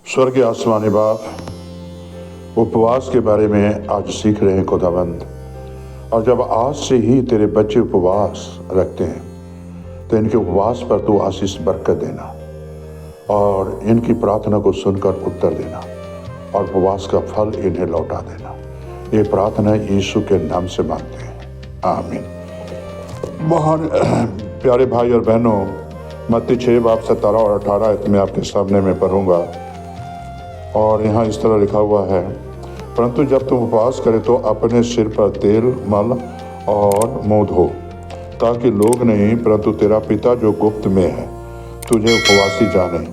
स्वर्गीय आसमानी बाप, उपवास के बारे में आज सीख रहे हैं खुदावंद। और जब आज से ही तेरे बच्चे उपवास रखते हैं तो इनके उपवास पर तू आशीष बरकत देना और इनकी प्रार्थना को सुनकर उत्तर देना और उपवास का फल इन्हें लौटा देना। ये प्रार्थना यीशु के नाम से मांगते हैं, आमीन। महान प्यारे भाई और बहनों, मत्ती 6:17 और 18 मैं आपके सामने में पढ़ूंगा। और यहाँ इस तरह लिखा हुआ है, परंतु जब तुम उपवास करें तो अपने सिर पर तेल मल और मुँह धो, ताकि लोग नहीं परंतु तेरा पिता जो गुप्त में है तुझे उपवासी जाने,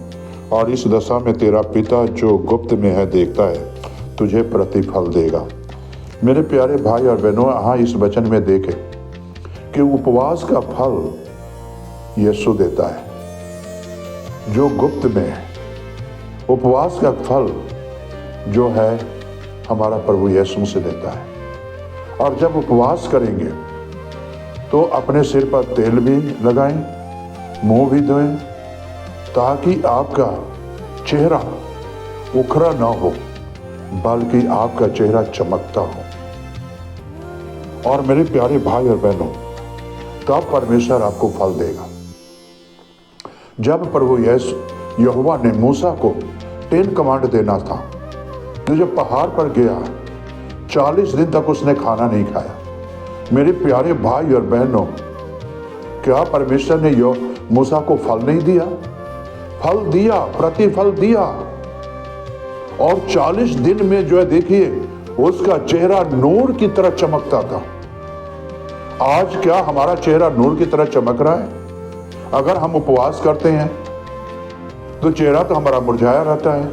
और इस दशा में तेरा पिता जो गुप्त में है देखता है तुझे प्रतिफल देगा। मेरे प्यारे भाई और बहनों, यहाँ इस वचन में देखें कि उपवास का फल यीशु देता है जो गुप्त में है। उपवास का फल जो है हमारा प्रभु यीशु से देता है। और जब उपवास करेंगे तो अपने सिर पर तेल भी लगाएं, मुंह भी धोएं, ताकि आपका चेहरा उखड़ा ना हो बल्कि आपका चेहरा चमकता हो। और मेरे प्यारे भाई और बहनों, तब परमेश्वर आपको फल देगा। जब प्रभु यहोवा ने मूसा को 10 कमांड देना था, तो जब पहाड़ पर गया 40 दिन तक उसने खाना नहीं खाया। मेरे प्यारे भाई और बहनों, क्या परमेश्वर ने मूसा को फल नहीं दिया? फल दिया, प्रतिफल दिया। और 40 दिन में जो है देखिए उसका चेहरा नूर की तरह चमकता था। आज क्या हमारा चेहरा नूर की तरह चमक रहा है? अगर हम उपवास करते हैं तो चेहरा तो हमारा मुरझाया रहता है।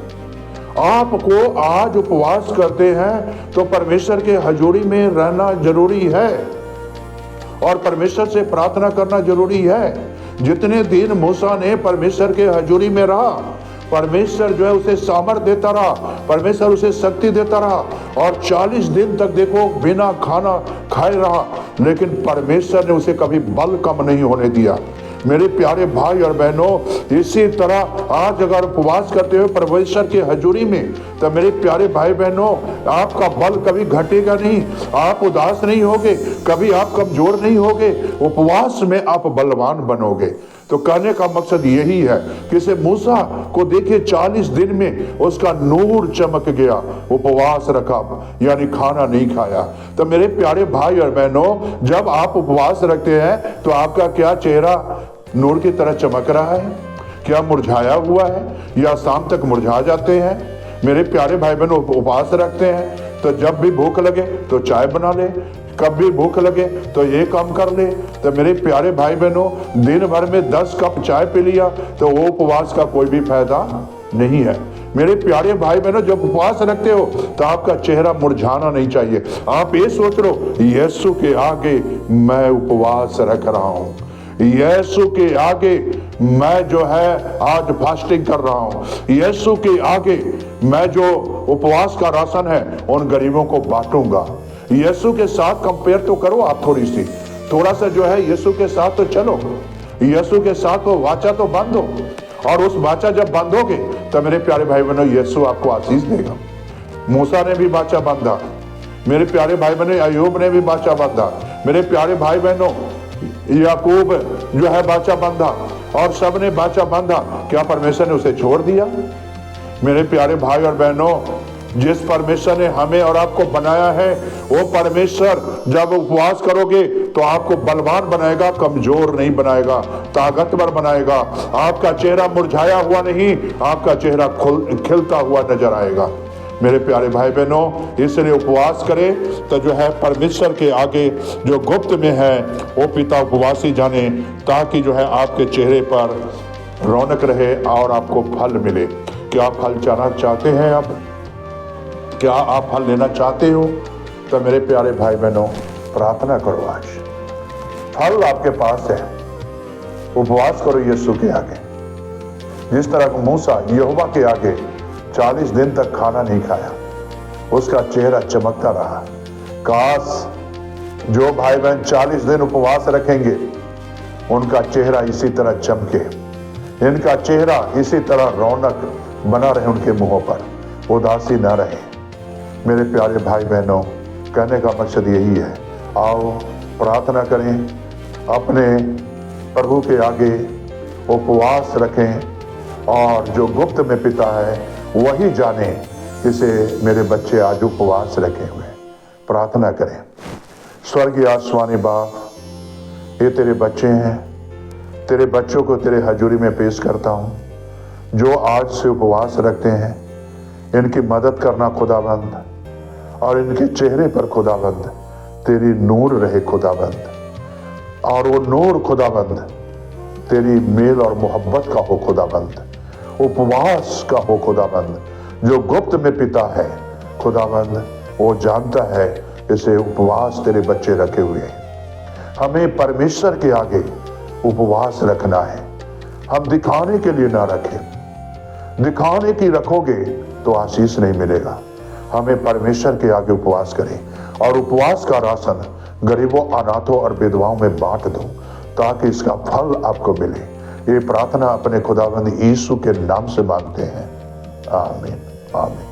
आपको आज उपवास करते हैं तो परमेश्वर के हजूरी में रहना जरूरी है और परमेश्वर से प्रार्थना करना जरूरी है। जितने दिन मूसा ने परमेश्वर के हजूरी में रहा, परमेश्वर जो है उसे सामर्थ देता रहा, परमेश्वर उसे शक्ति देता रहा। और 40 दिन तक देखो बिना खाना खाए रहा, लेकिन परमेश्वर ने उसे कभी बल कम नहीं होने दिया। मेरे प्यारे भाई और बहनों, इसी तरह आज अगर उपवास करते हुए परमेश्वर के हजूरी में, तो मेरे प्यारे भाई बहनों, आपका बल कभी घटेगा नहीं, आप उदास नहीं होगे, कभी आप कमजोर नहीं होगे, उपवास में आप बलवान बनोगे। तो कहने का मकसद यही है कि इसे मूसा को देखिए 40 दिन में उसका नूर चमक गया, उपवास रखा यानी खाना नहीं खाया। तो मेरे प्यारे भाई और बहनों, जब आप उपवास रखते हैं तो आपका क्या चेहरा नूर की तरह चमक रहा है? क्या मुरझाया हुआ है या शाम तक मुरझा जाते हैं? मेरे प्यारे भाई बहनों, उपवास रखते हैं तो जब भी भूख लगे तो चाय बना ले, कब भी भूख लगे तो ये काम कर ले। तो मेरे प्यारे भाई बहनों, दिन भर में 10 कप चाय पी लिया तो वो उपवास का कोई भी फायदा नहीं है। मेरे प्यारे भाई बहनों, जब उपवास रखते हो तो आपका चेहरा मुरझाना नहीं चाहिए। आप ये सोच लो, यीशु के आगे मैं उपवास रख रहा हूँ, यीशु के आगे मैं जो है आज फास्टिंग कर रहा हूँ, यीशु के आगे मैं जो उपवास का राशन है उन गरीबों को बांटूंगा। यीशु के साथ कंपेयर तो करो आप, थोड़ा सा जो है यीशु के साथ तो चलो, यीशु के साथ तो वाचा तो बांधो। और उस वाचा जब बांधोगे तो मेरे प्यारे भाई बहनों, यीशु आपको आशीष देगा। मूसा ने भी वाचा बांधा, मेरे प्यारे भाई बहनों, अय्यूब ने भी वाचा बांधा, मेरे प्यारे भाई बहनों, याकूब जो है वाचा बांधा, और सब ने वाचा बांधा। क्या परमेश्वर ने उसे छोड़ दिया? मेरे प्यारे भाई और बहनों, जिस परमेश्वर ने हमें और आपको बनाया है, वो परमेश्वर जब उपवास करोगे तो आपको बलवान बनाएगा, कमजोर नहीं बनाएगा, ताकतवर बनाएगा। आपका चेहरा मुरझाया हुआ नहीं, आपका चेहरा खिलता हुआ नजर आएगा। मेरे प्यारे भाई बहनों, इसलिए उपवास करें तो जो है परमेश्वर के आगे जो गुप्त में है वो पिता उपवासी जाने, ताकि जो है आपके चेहरे पर रौनक रहे और आपको फल मिले। क्या आप फल चाहते हैं? आप क्या आप फल लेना चाहते हो? तो मेरे प्यारे भाई बहनों, प्रार्थना करो, आज फल आपके पास है। उपवास करो यीशु के आगे, जिस तरह मूसा यहोवा के आगे 40 दिन तक खाना नहीं खाया, उसका चेहरा चमकता रहा। काश जो भाई बहन 40 दिन उपवास रखेंगे उनका चेहरा इसी तरह चमके, इनका चेहरा इसी तरह रौनक बना रहे उनके मुंहों पर, उदासी न रहे। मेरे प्यारे भाई बहनों, कहने का मकसद यही है, आओ प्रार्थना करें, अपने प्रभु के आगे उपवास रखें और जो गुप्त में पिता है वही जाने, इसे मेरे बच्चे आज उपवास रखे हुए। प्रार्थना करें। स्वर्गीय आसमानी बाप, ये तेरे बच्चे हैं, तेरे बच्चों को तेरे हजूरी में पेश करता हूँ, जो आज से उपवास रखते हैं। इनकी मदद करना खुदाबंद, और इनके चेहरे पर खुदाबंद तेरी नूर रहे खुदाबंद, और वो नूर खुदाबंद तेरी मेल और मोहब्बत का हो खुदाबंद, उपवास का हो खुदाबंद। जो गुप्त में पिता है खुदाबंद, वो जानता है इसे उपवास तेरे बच्चे रखे हुए हैं। हमें परमेश्वर के आगे उपवास रखना है। हम दिखाने के लिए ना रखें, दिखाने की रखोगे तो आशीष नहीं मिलेगा। हमें परमेश्वर के आगे उपवास करें और उपवास का राशन गरीबों, अनाथों और विधवाओं में बांट दो, ताकि इसका फल आपको मिले। ये प्रार्थना अपने खुदावंद यीशु के नाम से मांगते हैं। आमीन, आमीन।